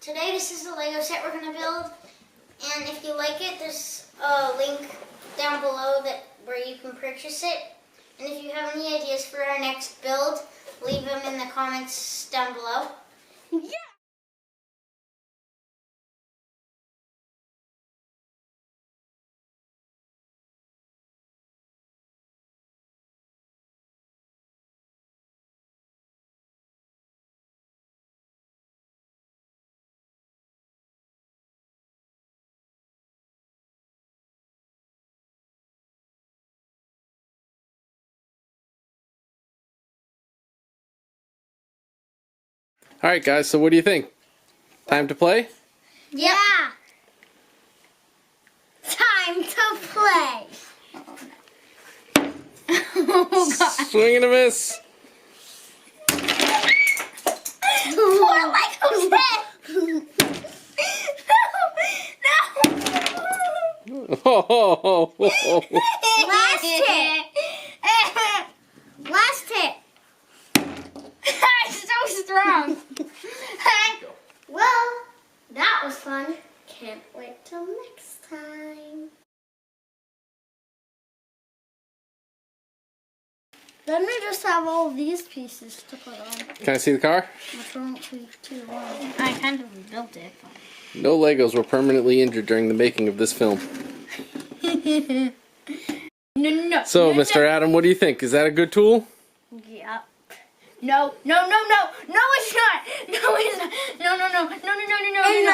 Today this is the Lego set we're going to build, and if you like it, there's a link down below where you can purchase it. And if you have any ideas for our next build, leave them in the comments down below. Yeah! Alright guys, so what do you think? Time to play? Yeah! Time to play! Oh god! Swing and a miss! Poor Lego set! Oh, Last hit! Last hit! So strong! Well, that was fun. Can't wait till next time. Then we just have all these pieces to put on. Can I see the car? Which won't be too long. I kind of rebuilt it. No Legos were permanently injured during the making of this film. No. So, Mr. Adam, what do you think? Is that a good tool? Yep. No, it's not. No, it's not. No,